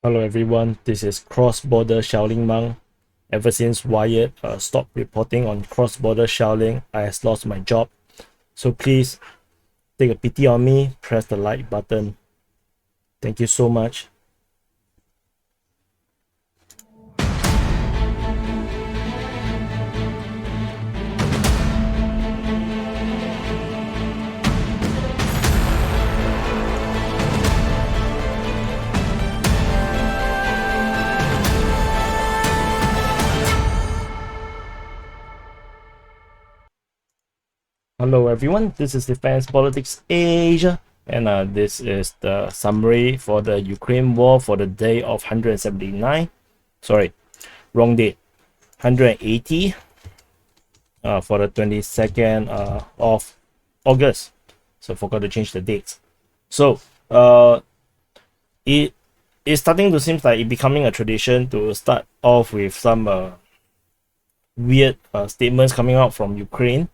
Hello everyone, this is Crossborder-Shaolin. Ever since Wyatt stopped reporting on Crossborder-Shaolin, I has lost my job. So please take a pity on me, press the like button. Thank you so much. Hello everyone, this is Defense Politics Asia, and this is the summary for the Ukraine war for the day of 179. Sorry, wrong date. 180 for the 22nd of August. So forgot to change the dates. So it is starting to seem like it becoming a tradition to start off with some weird statements coming out from Ukraine.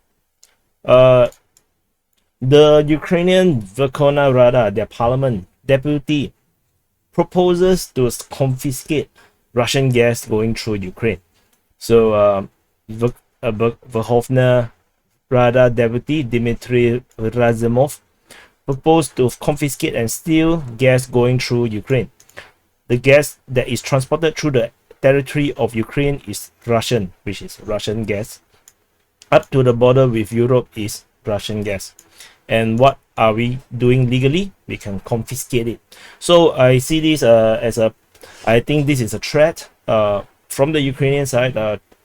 The Ukrainian Verkhovna Rada, their parliament deputy, proposes to confiscate Russian gas going through Ukraine. So Verkhovna Rada deputy Dmitry Razumov proposed to confiscate and steal gas going through Ukraine. The gas that is transported through the territory of Ukraine is Russian, which is Russian gas. Up to the border with Europe is Russian gas. And what are we doing legally? We can confiscate it. So I see this I think this is a threat from the Ukrainian side,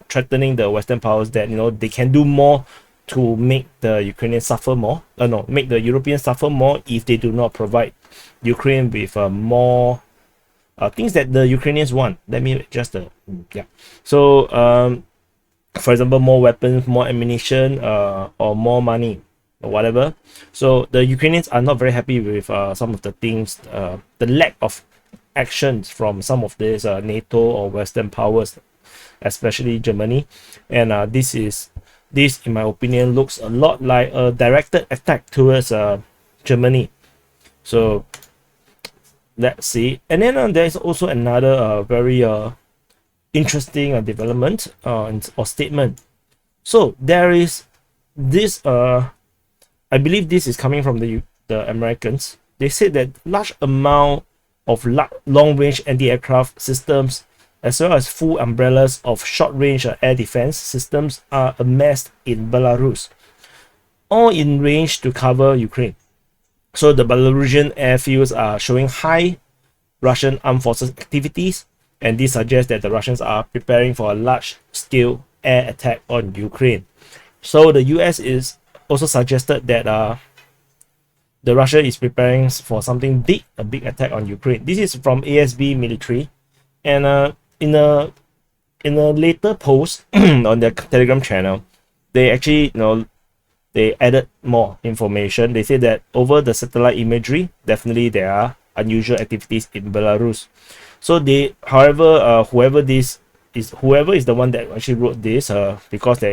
threatening the Western powers that they can do more to make the Ukrainians suffer more. Make the Europeans suffer more if they do not provide Ukraine with more things that the Ukrainians want. Let me just So for example, more weapons, more ammunition, or more money, or whatever. So the Ukrainians are not very happy with some of the things, the lack of actions from some of these NATO or Western powers, especially Germany. And this, in my opinion, looks a lot like a directed attack towards Germany. So let's see. And then there's also another very interesting development or statement. So there is this I believe this is coming from the Americans. They said that large amount of long-range anti-aircraft systems as well as full umbrellas of short-range air defense systems are amassed in Belarus, all in range to cover Ukraine. So the Belarusian airfields are showing high Russian armed forces activities, and this suggests that the Russians are preparing for a large-scale air attack on Ukraine. So the US is also suggested that the Russia is preparing for something big, a big attack on Ukraine. This is from ASB military, and in a later post on their Telegram channel, they actually they added more information. They say that over the satellite imagery, definitely there are unusual activities in Belarus. So they, however, whoever is the one that actually wrote this, because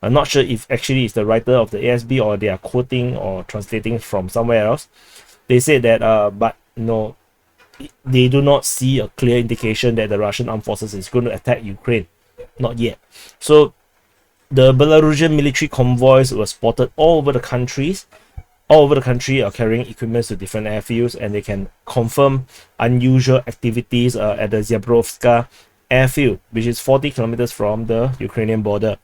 I'm not sure if actually it's the writer of the ASB or they are quoting or translating from somewhere else. They say that, but no, they do not see a clear indication that the Russian armed forces is going to attack Ukraine, not yet. So the Belarusian military convoys were spotted all over the country, are carrying equipment to different airfields, and they can confirm unusual activities at the Zaporizhzhia airfield, which is 40 kilometers from the Ukrainian border.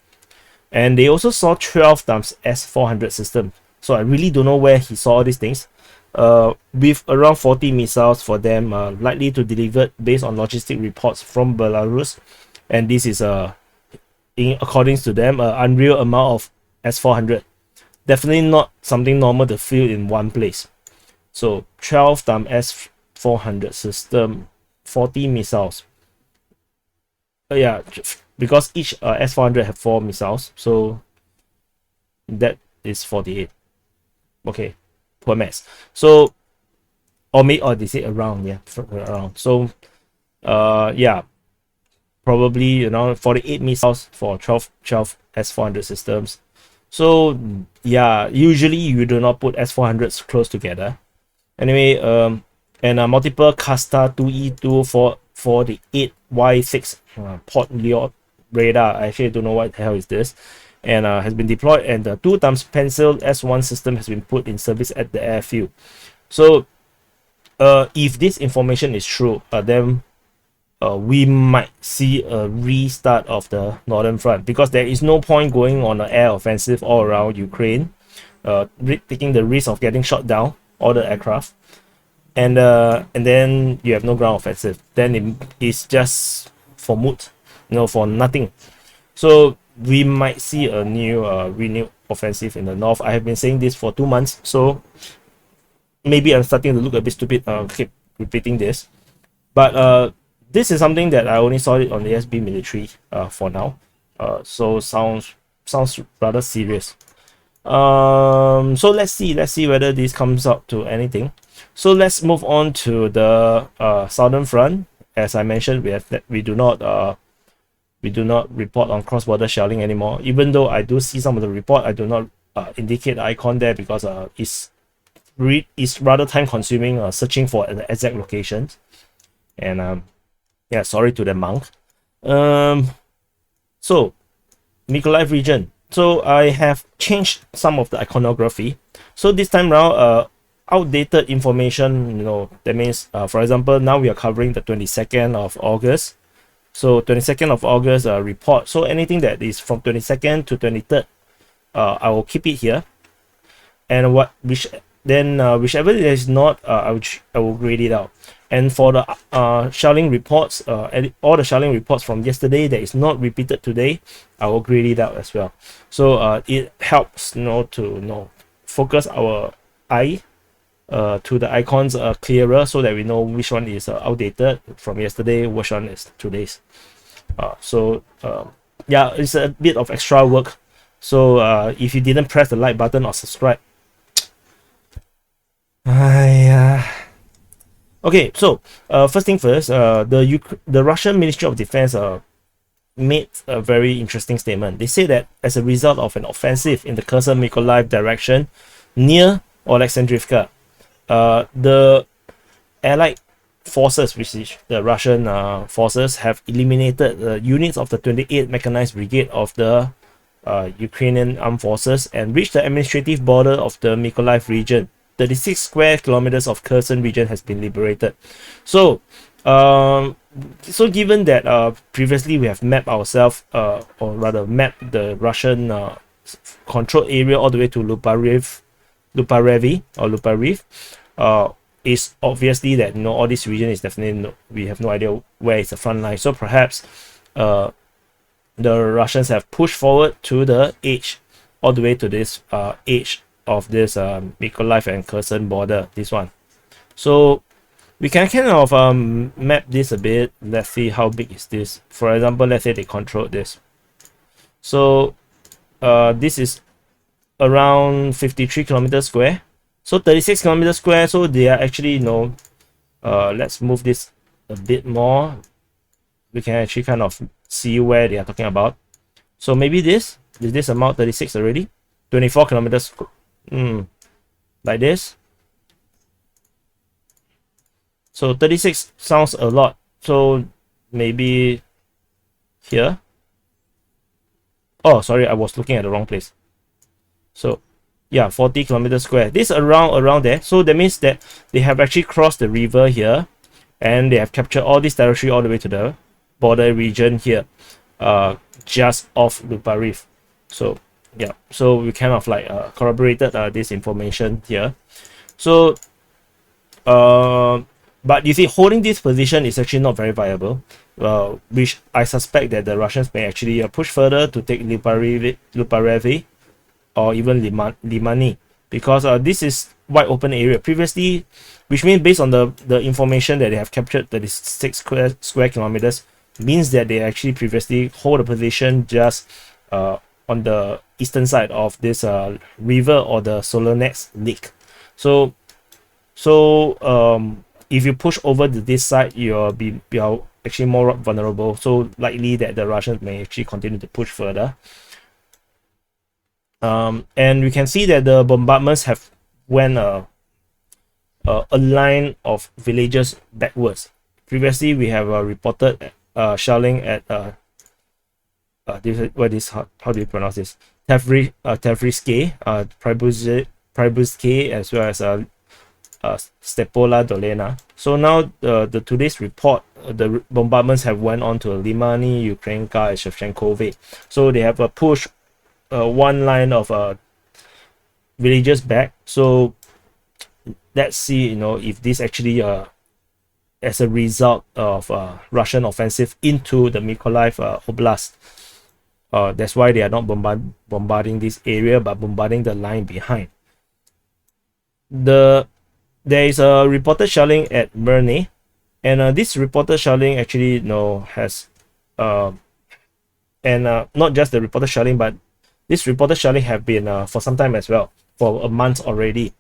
And they also saw 12 times S-400 system. So I really don't know where he saw all these things. With around 40 missiles for them, likely to deliver based on logistic reports from Belarus. And this is in accordance to them, an unreal amount of S-400. Definitely not something normal to fill in one place. So 12 times S-400 system, 40 missiles. Yeah, because each S-400 have 4 missiles, so that is 48. Okay, per mass. So, or they say around, yeah, around. So, yeah, probably 48 missiles for 12 S-400 systems. So yeah, usually you do not put S-400s close together. Anyway, and multiple Kasta 2E2 for the 8Y6 Port Leod radar. I actually don't know what the hell is this, and has been deployed, and the 2x Pencil S1 system has been put in service at the airfield. So if this information is true, then we might see a restart of the Northern Front, because there is no point going on an air offensive all around Ukraine, taking the risk of getting shot down, all the aircraft, and then you have no ground offensive. Then it's just for moot, for nothing. So we might see a new renewed offensive in the north. I have been saying this for 2 months, so maybe I'm starting to look a bit stupid, keep repeating this, but this is something that I only saw it on the SB military for now. So sounds rather serious. So let's see whether this comes up to anything. So let's move on to the Southern Front. As I mentioned, we do not report on cross-border shelling anymore. Even though I do see some of the report, I do not indicate the icon there, because it's rather time consuming searching for the exact locations. And yeah, sorry to the monk. So Mykolaiv region. So I have changed some of the iconography. So this time around, outdated information, that means, for example, now we are covering the 22nd of August. So 22nd of August report. So anything that is from 22nd to 23rd, I will keep it here. And whichever it is not, I will grade it out. And for the shelling reports, all the shelling reports from yesterday that is not repeated today, I will grade it out as well. So it helps to focus our eye to the icons clearer, so that we know which one is outdated from yesterday, which one is today's. Yeah, it's a bit of extra work. So if you didn't press the like button or subscribe, okay, so first thing first, the Russian Ministry of Defense made a very interesting statement. They say that as a result of an offensive in the Kherson-Mykolaiv direction near Oleksandrivka, the Allied forces, which is the Russian forces, have eliminated the units of the 28th Mechanized Brigade of the Ukrainian Armed Forces and reached the administrative border of the Mykolaiv region. 36 square kilometers of Kherson region has been liberated. So given that previously we have mapped ourselves, or rather mapped the Russian control area all the way to Luparevi, is obviously that all this region is definitely we have no idea where is the front line. So perhaps the Russians have pushed forward to the edge, all the way to this edge of this Mykolaiv and Kherson border, this one. So we can kind of map this a bit. Let's see how big is this. For example, let's say they control this. So this is around 53 kilometers square. So 36 kilometers square. So they are actually, let's move this a bit more. We can actually kind of see where they are talking about. So maybe this amount 36 already? 24 kilometers, like this. So 36 sounds a lot. So maybe here. Oh, sorry, I was looking at the wrong place. So yeah, 40 kilometers square. This around there. So that means that they have actually crossed the river here, and they have captured all this territory all the way to the border region here, just off Luparev. So yeah, so we kind of like corroborated this information here. So but you see, holding this position is actually not very viable, which I suspect that the Russians may actually push further to take Luparevi or even Limani, because this is wide open area previously, which means based on the information that they have captured, 36 square kilometers, means that they actually previously hold a position just on the eastern side of this river or the Solonets Lake. So if you push over to this side, you're actually more vulnerable. So likely that the Russians may actually continue to push further. And we can see that the bombardments have went a line of villages backwards. Previously, we have reported shelling at how do you pronounce this? Tavriske, Pribuzke, as well as Stepola Dolena. So now the today's report, the bombardments have went on to Limani, Ukrainka, and Shevchenkove. So they have pushed one line of villages back. So let's see, if this actually as a result of Russian offensive into the Mykolaiv Oblast. That's why they are not bombarding this area, but bombarding the line behind. There is a reported shelling at Myrne, and this reported shelling actually has not just the reported shelling, but this reported shelling have been for some time as well, for a month already.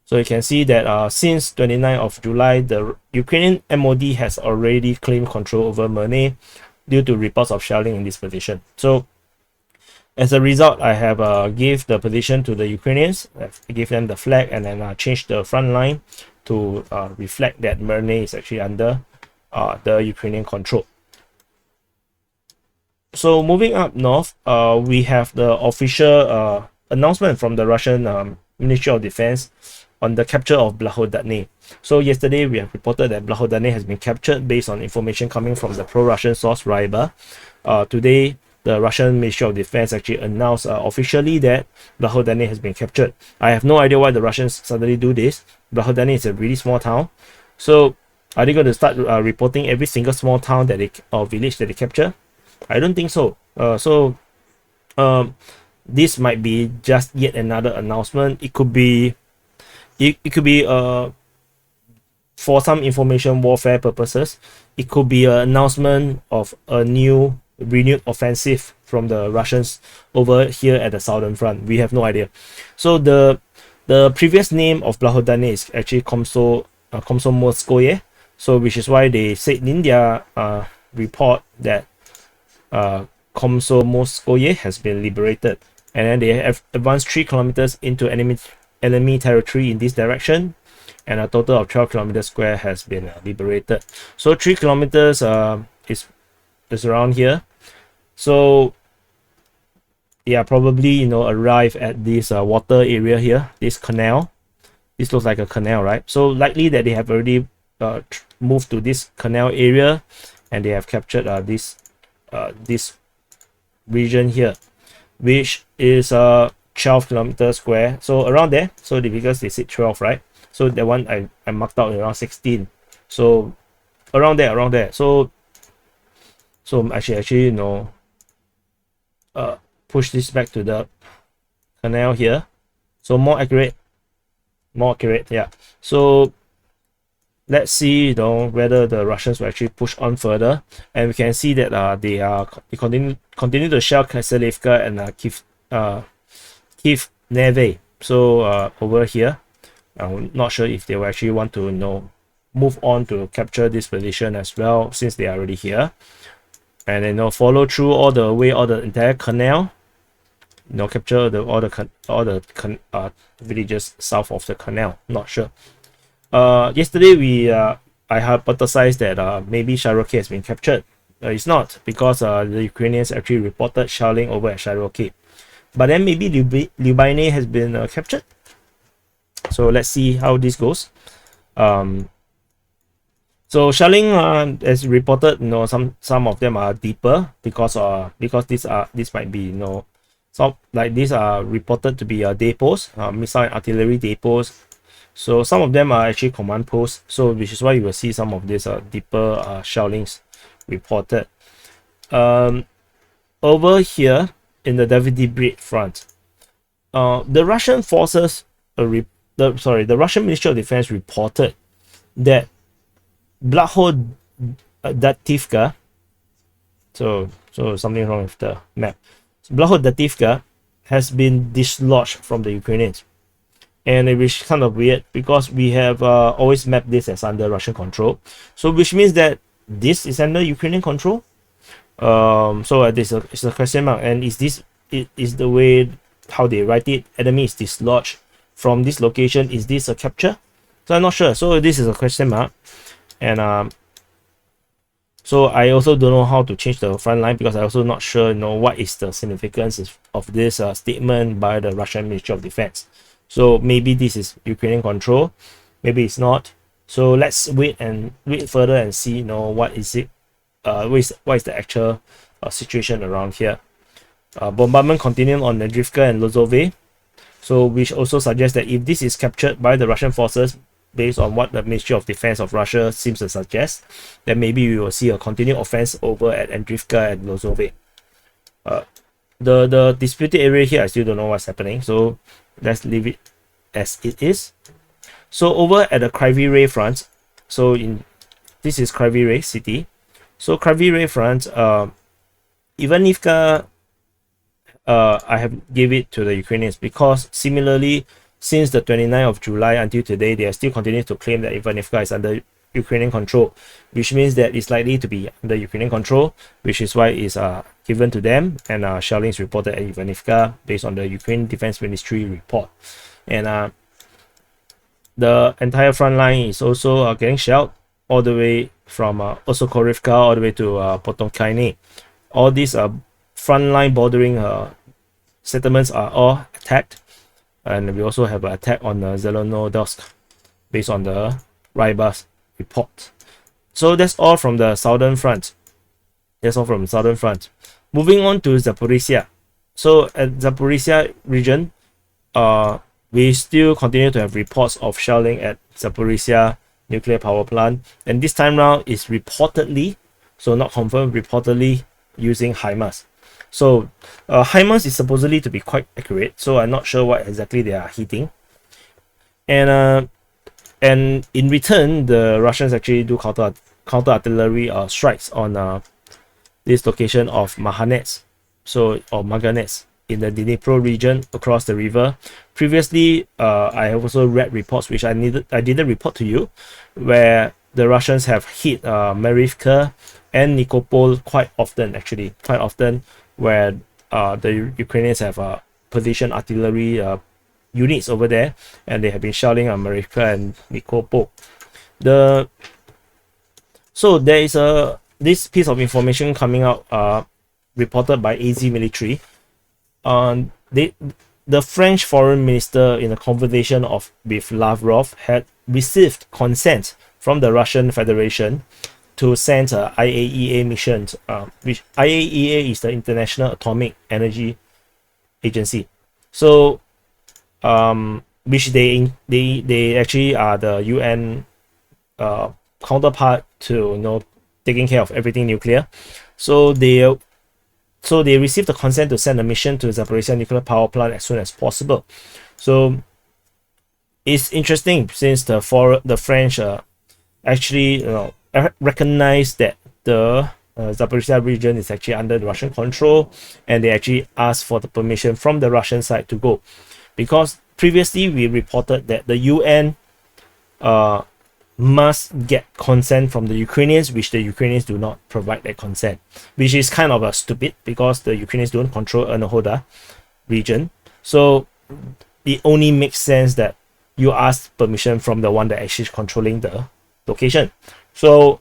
So you can see that since 29th of July, the Ukrainian MoD has already claimed control over Myrne due to reports of shelling in this position. So as a result, I have gave the position to the Ukrainians, give them the flag, and then changed the front line to reflect that Myrne is actually under the Ukrainian control. So moving up north, we have the official announcement from the Russian Ministry of Defense on the capture of Blahodatne. So yesterday we have reported that Blahodatne has been captured based on information coming from the pro-Russian source Ryba. Today, the Russian Ministry of Defense actually announced officially that Blahodatne has been captured. I have no idea why the Russians suddenly do this. Blahodatne is a really small town. So are they going to start reporting every single small town or village that they capture? I don't think so. This might be just yet another announcement. It could be for some information warfare purposes. It could be an announcement of a renewed offensive from the Russians over here at the southern front. We have no idea. So the previous name of Blahodatne is actually Komsomolskoye. So which is why they said in their report that Komsomolskoye has been liberated, and then they have advanced 3 kilometers into enemy territory in this direction, and a total of 12 kilometers square has been liberated. So 3 kilometers is around here. So yeah, probably arrive at this water area here, this canal. This looks like a canal, right? So likely that they have already moved to this canal area, and they have captured this region here, which is 12 kilometers square. So around there. So because they said 12, right? So that one I marked out around 16. So around there. So actually push this back to the canal here. So more accurate, yeah. So let's see whether the Russians will actually push on further, and we can see that they continue to shell Kherson-Mykolaiv and Kyiv Neve. So over here, I'm not sure if they will actually want to move on to capture this position as well, since they are already here, and then follow through all the entire canal, capture all the villages south of the canal. Not sure. Yesterday I hypothesized that maybe Shiroki has been captured. It's not, because the Ukrainians actually reported shelling over at Shiroki. But then maybe Lyubimne has been captured. So let's see how this goes. So shelling, as reported, some of them are deeper because this might be these are reported to be depots, missile and artillery depots. So some of them are actually command posts. So which is why you will see some of these deeper shellings reported. Over here in the Davydiv Brid Front, the Russian forces, the Russian Ministry of Defense reported that Blahodativka, so something wrong with the map. Blahodativka has been dislodged from the Ukrainians, and it is kind of weird because we have always mapped this as under Russian control. So which means that this is under Ukrainian control. So this is a question mark, and is the way how they write it? Enemy is dislodged from this location. Is this a capture? So I'm not sure. So this is a question mark, and so I also don't know how to change the front line, because I also not sure, what is the significance of this statement by the Russian Ministry of Defense. So maybe this is Ukrainian control, maybe it's not. So let's wait further and see, what is it, what is the actual situation around here. Bombardment continuing on Novoandriivka and Lozove. So which also suggests that if this is captured by the Russian forces, based on what the Ministry of Defense of Russia seems to suggest, then maybe we will see a continued offense over at Andriivka and Lozove. The disputed area here, I still don't know what's happening, so let's leave it as it is. So over at the Kryvyi Rih Front, this is Kryvyi Rih city. So Kryvyi Rih Front, Ivanivka, I have give it to the Ukrainians, because similarly, since the 29th of July until today, they are still continuing to claim that Ivanivka is under Ukrainian control, which means that it's likely to be under Ukrainian control, which is why it's given to them, and shelling is reported at Ivanivka based on the Ukrainian Defense Ministry report. And the entire front line is also getting shelled all the way from Osokorivka all the way to Potomkaine. All these front line bordering settlements are all attacked, and we also have an attack on Zelenodolsk based on the Rybas report. So that's all from the southern front. Moving on to Zaporizhzhia. So at Zaporizhzhia region, we still continue to have reports of shelling at Zaporizhzhia nuclear power plant, and this time round is reportedly, so not confirmed, reportedly using HIMAS. So HIMAS is supposedly to be quite accurate, so I'm not sure what exactly they are hitting. And in return, the Russians actually do counter artillery strikes on this location of Mahanets, or Maganets, in the Dnipro region across the river. Previously, I have also read reports which I didn't report to you, where the Russians have hit Makarivka and Nikopol quite often, where the Ukrainians have positioned artillery units over there, and they have been shelling on Makarivka and Nikopol. So there is this piece of information coming out, reported by AZ military. The French foreign minister, in a conversation with Lavrov, had received consent from the Russian Federation to send IAEA missions, which IAEA is the International Atomic Energy Agency. So, which they actually are the UN counterpart to taking care of everything nuclear. So they received the consent to send a mission to Zaporizhzhia nuclear power plant as soon as possible. So it's interesting, since the French actually recognize that the Zaporizhzhia region is actually under the Russian control, and they actually asked for the permission from the Russian side to go, because previously we reported that the UN must get consent from the Ukrainians, which the Ukrainians do not provide that consent, which is kind of stupid, because the Ukrainians don't control Anahoda region. So it only makes sense that you ask permission from the one that actually is controlling the location. So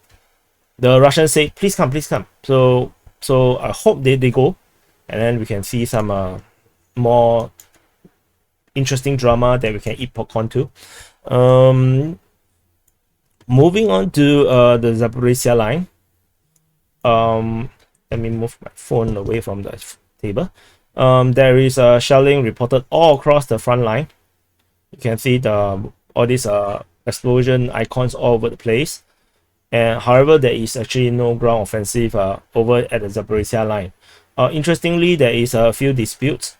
the Russians say, please come. So I hope they go, and then we can see some more interesting drama that we can eat popcorn to. Moving on to the Zaporizhzhia line. Let me move my phone away from the table. There is shelling reported all across the front line. You can see all these explosion icons all over the place. And however, there is actually no ground offensive over at the Zaporizhzhia line. Interestingly, there is a few disputes.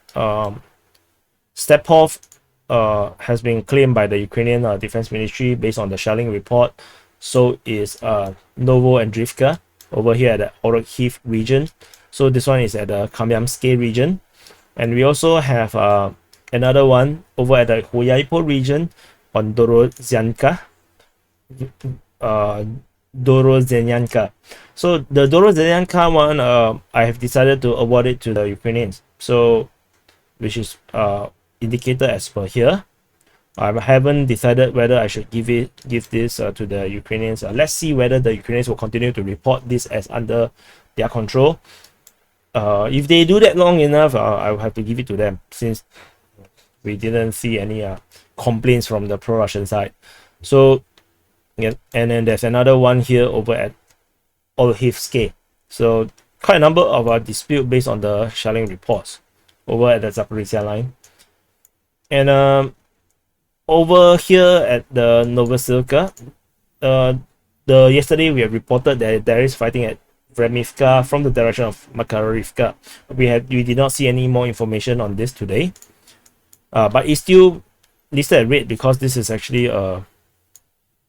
Stepove has been claimed by the Ukrainian Defense Ministry based on the shelling report. So is Novoandriivka over here at the Olhivske region. So this one is at the Komsomolskoye region. And we also have another one over at the Huyaipo region on Dorozhnyanka. So the Dorozhnyanka one, I have decided to award it to the Ukrainians. So, which is indicated as per here. I haven't decided whether I should give this to the Ukrainians. Let's see whether the Ukrainians will continue to report this as under their control. If they do that long enough, I will have to give it to them, since we didn't see any complaints from the pro-Russian side. So, yeah, and then there's another one here over at Olhivske. So quite a number of dispute based on the shelling reports over at the Zaporizhzhia Line. And over here at the Novosilka, yesterday we have reported that there is fighting at Vremivka from the direction of Makarivka. We did not see any more information on this today, but it's still listed at red because this is actually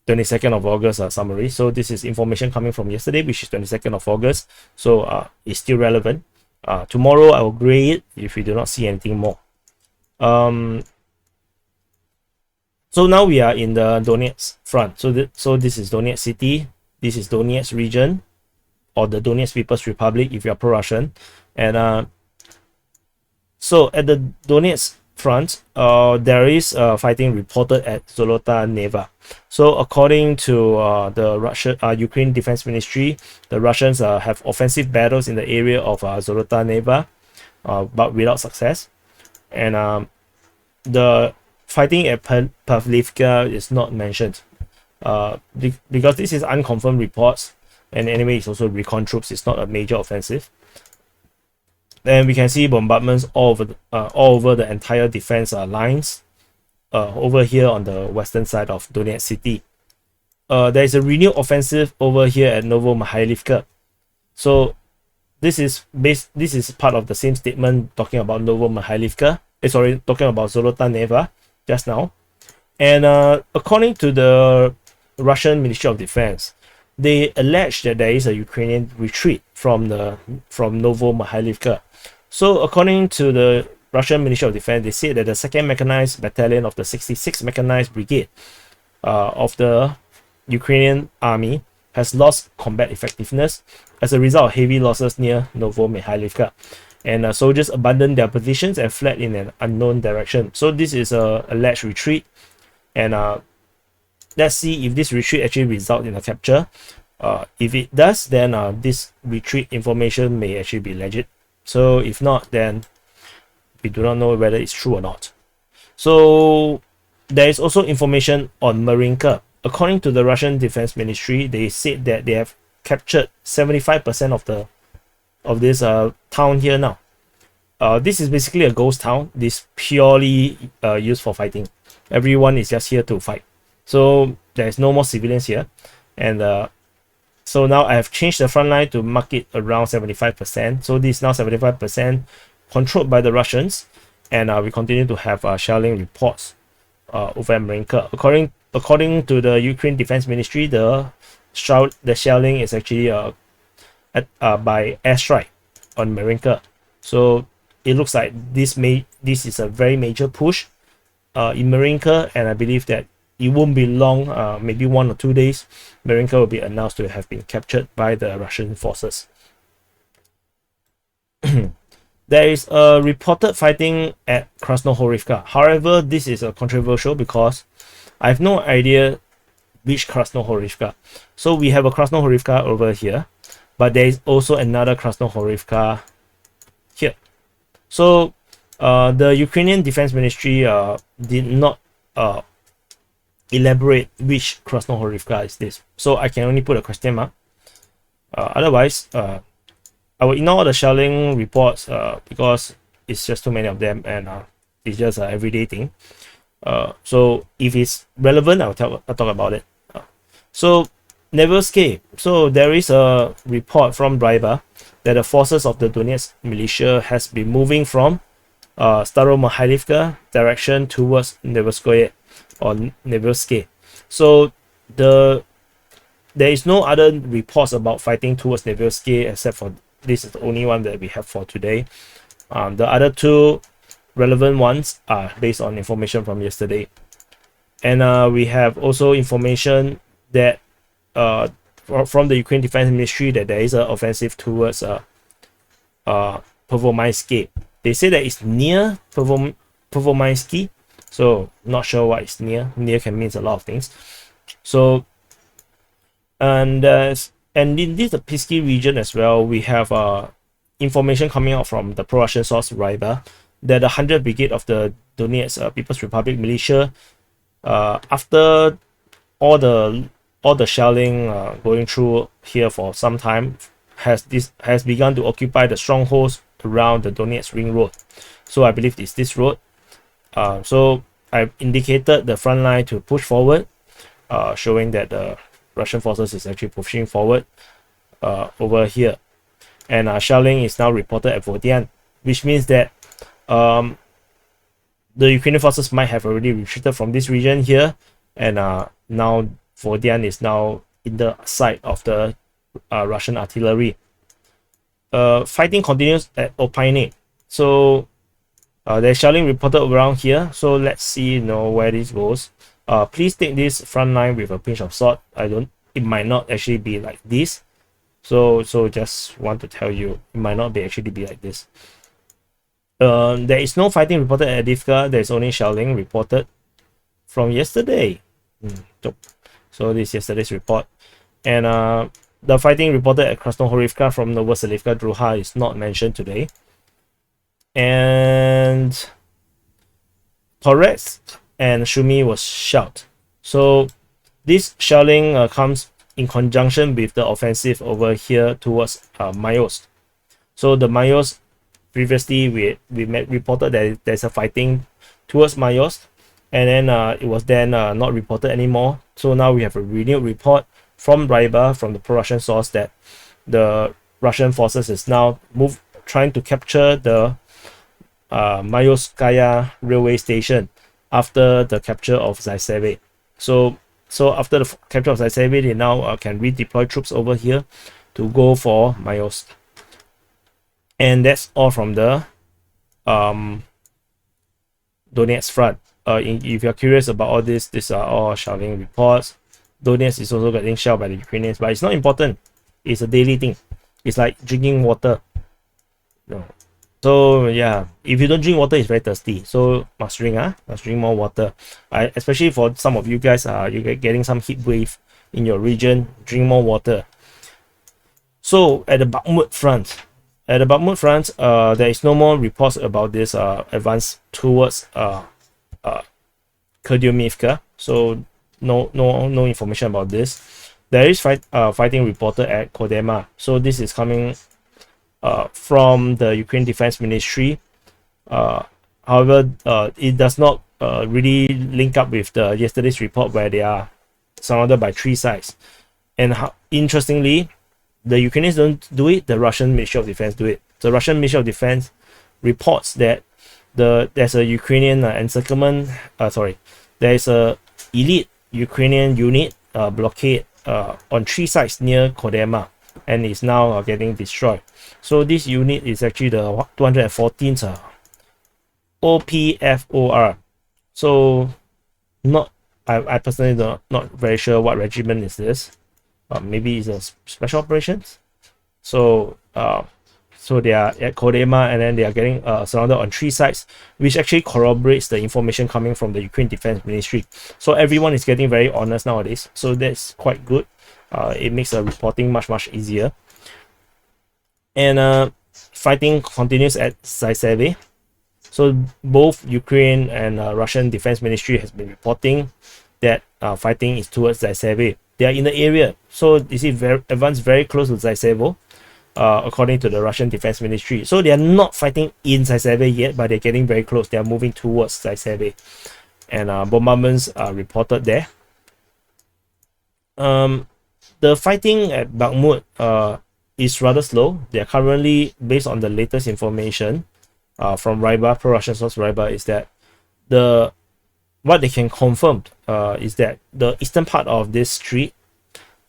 22nd of August summary. So this is information coming from yesterday, which is 22nd of August. So it's still relevant. Tomorrow I will grade it if we do not see anything more. So now we are in the Donetsk Front. So this is Donetsk City. This is Donetsk region, or the Donetsk People's Republic if you are pro-Russian. And so at the Donetsk Front, there is fighting reported at Zolota Nyva. So according to the Ukraine Defense Ministry, the Russians have offensive battles in the area of Zolota Nyva, but without success. And the fighting at Pavlivka is not mentioned because this is unconfirmed reports, and anyway it's also recon troops. It's not a major offensive. And we can see bombardments all over the entire defense lines over here on the western side of Donetsk city. There is a renewed offensive over here at Novosilka. So this is part of the same statement talking about Novosilka. Talking about Zolota Nyva just now. And according to the Russian Ministry of Defense, they allege that there is a Ukrainian retreat from Novosilka. So according to the Russian Ministry of Defense, they said that the 2nd Mechanized Battalion of the 66th Mechanized Brigade of the Ukrainian Army has lost combat effectiveness as a result of heavy losses near Novosilka. And soldiers abandoned their positions and fled in an unknown direction. So this is a alleged retreat. And let's see if this retreat actually results in a capture. If it does, then this retreat information may actually be legit. So if not, then we do not know whether it's true or not. So there is also information on Myrne. According to the Russian Defense Ministry, they said that they have captured 75% of this town here now. This is basically a ghost town. This is purely used for fighting. Everyone is just here to fight. So there's no more civilians here. And so now I have changed the front line to mark it around 75%. So this is now 75% controlled by the Russians. And we continue to have shelling reports over at Myrne. According to the Ukraine Defense Ministry, the shelling is actually by airstrike on Myrne. So it looks like this is a very major push in Myrne, and I believe that it won't be long, maybe 1 or 2 days, Myrne will be announced to have been captured by the Russian forces. There is a reported fighting at Krasnohorivka. However, this is controversial because I have no idea which Krasnohorivka. So we have a Krasnohorivka over here, but there is also another Krasnohorivka here. So the Ukrainian Defense Ministry did not elaborate which Krasnohorivka is this. So I can only put a question mark. Otherwise, I will ignore the shelling reports because it's just too many of them, and it's just an everyday thing. So if it's relevant, I'll talk about it. So Novosilka. So there is a report from Driver that the forces of the Donetsk militia has been moving from Staromohylivka direction towards Novoskoye or Novosilka. So there is no other reports about fighting towards Novosilka except for this is the only one that we have for today. The other two relevant ones are based on information from yesterday. And we have also information that from the Ukraine Defense Ministry that there is an offensive towards Pervomaisky. They say that it's near Pervomaisky, So not sure what is near. Near can mean a lot of things. So and in this Pisky region as well, we have information coming out from the pro-Russian source Ryba that the 100th Brigade of the Donetsk People's Republic militia, after all the shelling going through here for some time, has begun to occupy the strongholds around the Donetsk Ring Road. So I believe it's this road. So I've indicated the front line to push forward, showing that the Russian forces is actually pushing forward over here. And shelling is now reported at Vodian, which means that the Ukrainian forces might have already retreated from this region here, and now Vodian is now in the sight of the Russian artillery. Fighting continues at Opine. So there's shelling reported around here. So let's see, where this goes. Please take this front line with a pinch of salt. It might not actually be like this. So just want to tell you, it might not actually be like this. There is no fighting reported at Ivanivka. There's only shelling reported from yesterday. So this is yesterday's report. And the fighting reported at Krasnohorivka from Novosilka Druha is not mentioned today. And Torets and Shumi was shelled. So this shelling comes in conjunction with the offensive over here towards Mayost. So the Mayost, previously we reported that there's a fighting towards Mayost, and then it was then not reported anymore. So now we have a renewed report from Ryba, from the pro-Russian source, that the Russian forces is now trying to capture the Mayovskaya railway station after the capture of Zayseve. So after the capture of Zayseve, they now can redeploy troops over here to go for Mayovsk. And that's all from the Donetsk Front. If you're curious about all this, these are all shelling reports. Donetsk is also getting shelled by the Ukrainians, but it's not important. It's a daily thing. It's like drinking water. So yeah, if you don't drink water, it's very thirsty. So must drink, must drink more water. Especially for some of you guys, you're getting some heat wave in your region. Drink more water. So at the Bakhmut Front, there is no more reports about this advance towards Kherson-Mykolaiv. So no information about this. There is fighting reported at Kodema. So this is coming from the Ukraine Defense Ministry. However, it does not really link up with the yesterday's report where they are surrounded by 3 sites. And interestingly, the Ukrainians don't do it, the Russian Ministry of Defense do it. The Russian Ministry of Defense reports that there's a Ukrainian encirclement, there is a elite Ukrainian unit blockade on 3 sites near Kodema, and is now getting destroyed. So this unit is actually the 214th OPFOR. So I personally not very sure what regiment is this. Maybe it's a special operations. So they are at Kodema, and then they are getting surrounded on 3 sites, which actually corroborates the information coming from the Ukraine Defense Ministry. So everyone is getting very honest nowadays. So that's quite good. It makes the reporting much easier. And fighting continues at Zayseve. So both Ukraine and Russian Defense Ministry has been reporting that fighting is towards Zayseve. They are in the area. So you see, advanced very close to Zayseve, according to the Russian Defense Ministry. So they are not fighting in Zayseve yet, but they're getting very close. They are moving towards Zayseve. And bombardments are reported there. The fighting at Bakhmut is rather slow. They are currently, based on the latest information from Ryba, pro-Russian source Ryba, is that what they can confirm is that the eastern part of this street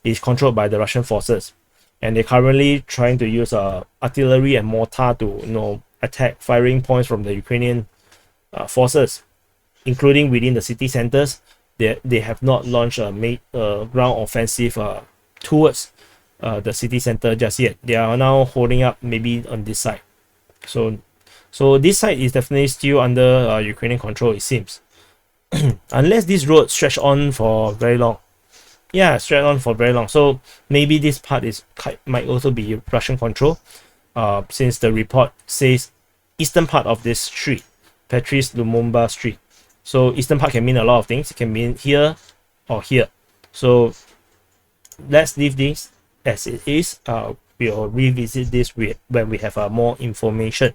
is controlled by the Russian forces, and they're currently trying to use artillery and mortar to attack firing points from the Ukrainian forces, including within the city centers. They have not launched a ground offensive towards the city center just yet. They are now holding up maybe on this side. So this side is definitely still under Ukrainian control, it seems. unless this road stretch on for very long. Yeah, stretch on for very long. So maybe this part might also be Russian control, since the report says eastern part of this street, Patrice Lumumba Street. So eastern part can mean a lot of things. It can mean here or here. So let's leave this as it is. We'll revisit this when we have more information.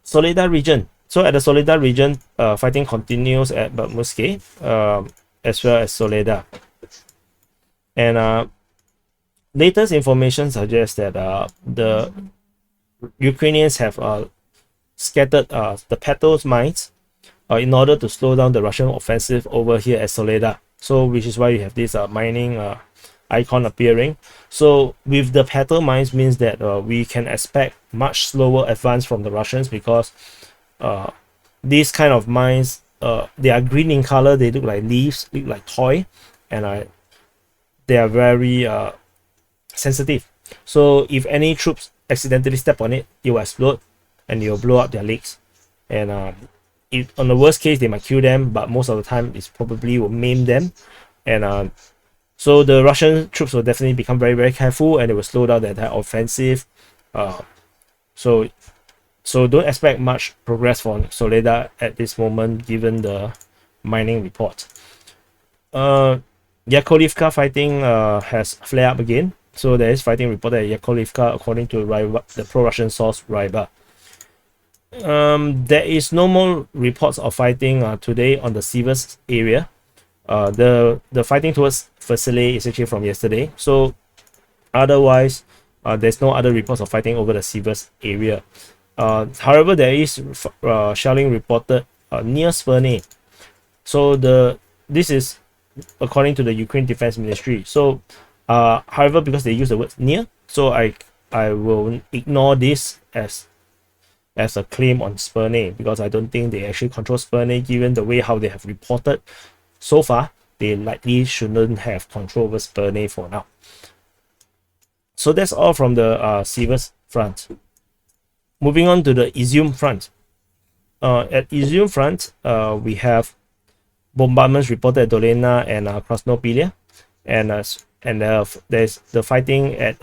Soledar region. So at the Soledar region, fighting continues at Bakhmut, as well as Soledar. And latest information suggests that the Ukrainians have scattered the Petals mines in order to slow down the Russian offensive over here at Soledar. So which is why you have this mining icon appearing. So with the Petal mines means that we can expect much slower advance from the Russians, because these kind of mines, they are green in color, they look like leaves, look like toy, and they are very sensitive. So if any troops accidentally step on it, it will explode and it will blow up their legs. And on the worst case, they might kill them, but most of the time it probably will maim them. And so the Russian troops will definitely become very, very careful, and it will slow down the entire offensive. So don't expect much progress for Soledar at this moment, given the mining report. Yakovlivka fighting has flared up again. So there is fighting reported at Yakovlivka, according to the pro-Russian source Ryba. There is no more reports of fighting today on the Sivas area. The fighting towards Vasily is actually from yesterday. So otherwise, there's no other reports of fighting over the Sivas area. However, there is shelling reported near Smyrne. So this is according to the Ukraine Defense Ministry. So however, because they use the word near, so I will ignore this as a claim on Smyrne, because I don't think they actually control Smyrne, given the way how they have reported so far. They likely shouldn't have control over Smyrne for now. So that's all from the Sivas front. Moving on to the Izium front. At Izium front, we have bombardments reported at Dolina and Krasnopilia, and there's the fighting at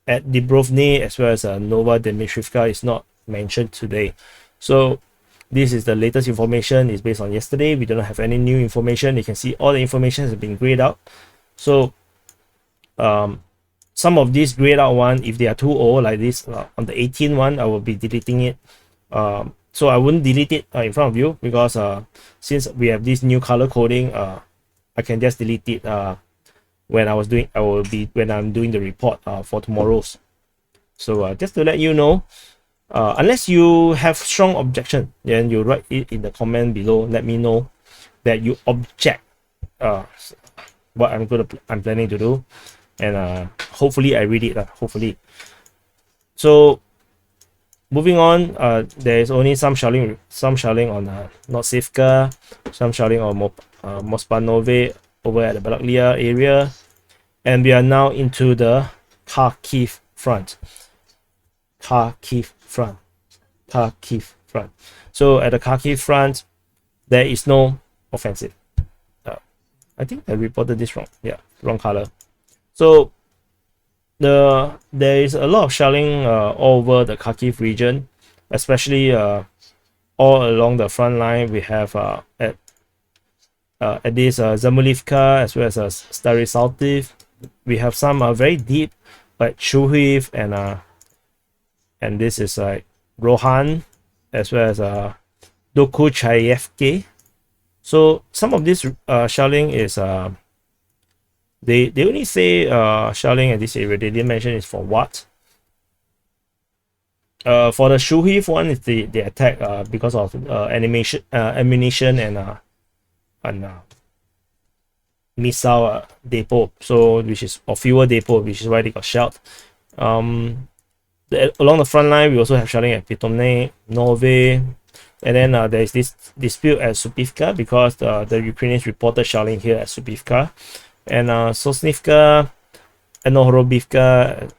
Dibrovny as well as Novoandriivka is not mentioned today. So this is the latest information. It's based on yesterday. We do not have any new information. You can see all the information has been grayed out. So some of these grayed out one, if they are too old like this, on the 18 one, I will be deleting it. So I wouldn't delete it in front of you, because since we have this new color coding, I can just delete it when I'm doing the report for tomorrow's. So just to let you know, unless you have strong objection, then you write it in the comment below. Let me know that you object what I'm planning to do, and hopefully I read it. Hopefully. So moving on, there is only some shelling on Novosilka, some shelling on Mospanove over at the Balaklia area, and we are now into the Kharkiv front. Kharkiv front. So at the Kharkiv front, there is no offensive. I think I reported this wrong. Yeah, wrong color. So there is a lot of shelling all over the Kharkiv region, especially all along the front line. We have at this Zamoravlivka as well as Stary Saltiv. We have some very deep, like Chuhiv, and this is like Rohan as well as Dokuchayevke. So some of this shelling is they only say shelling at this area. They didn't mention it's for what. For the Chuhiv one, is the attack because of ammunition and missile depot, so fuel depot, which is why they got shelled. Along the front line, we also have shelling at Pitomne, Nove, and then there is this dispute at Supivka, because the Ukrainians reported shelling here at Supivka, and Sosnivka, and Novosilka,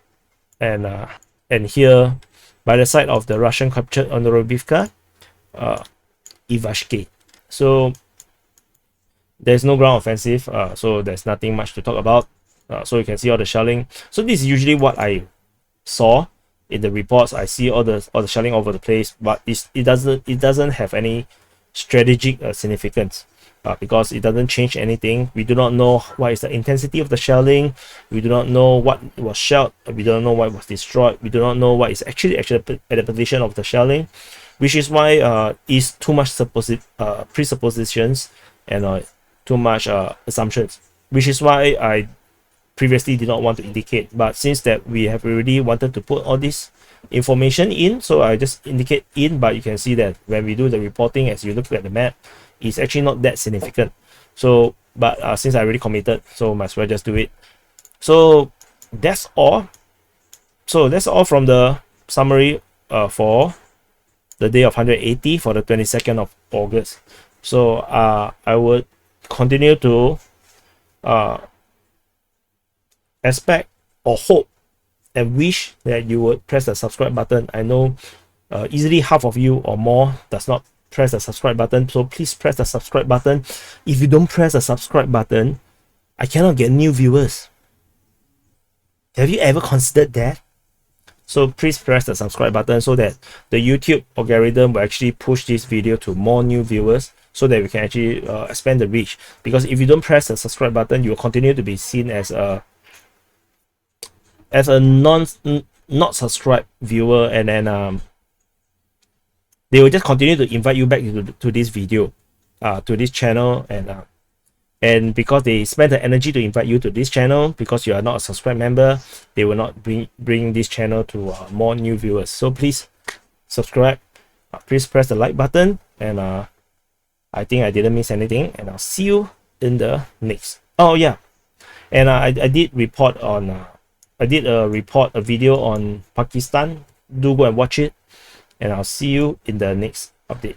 and here by the side of the Russian captured Novosilka, Ivashke. So there's no ground offensive, so there's nothing much to talk about. So you can see all the shelling. So this is usually what I saw in the reports. I see all the shelling over the place, but it doesn't have any strategic significance, because it doesn't change anything. We do not know what is the intensity of the shelling. We do not know what was shelled. We don't know what was destroyed. We do not know what is actually at the position of the shelling, which is why is too much presuppositions and too much assumptions, which is why I previously did not want to indicate. But since that we have already wanted to put all this information in, so I just indicate in. But you can see that when we do the reporting, as you look at the map, it's actually not that significant. So but since I already committed, so might as well just do it. So that's all. So that's all from the summary for the day of 180 for the 22nd of August. So I would continue to expect or hope and wish that you would press the subscribe button. I know easily half of you or more does not press the subscribe button, so please press the subscribe button. If you don't press the subscribe button, I cannot get new viewers. Have you ever considered that? So please press the subscribe button so that the YouTube algorithm will actually push this video to more new viewers, so that we can actually expand the reach. Because if you don't press the subscribe button, you will continue to be seen as a not subscribed viewer, and then they will just continue to invite you back to this video, to this channel, and because they spend the energy to invite you to this channel, because you are not a subscribed member, they will not bring this channel to more new viewers. So please subscribe, please press the like button, and I think I didn't miss anything, and I'll see you in the next. Oh yeah, and I did report on I did report a video on Pakistan. Do go and watch it, and I'll see you in the next update.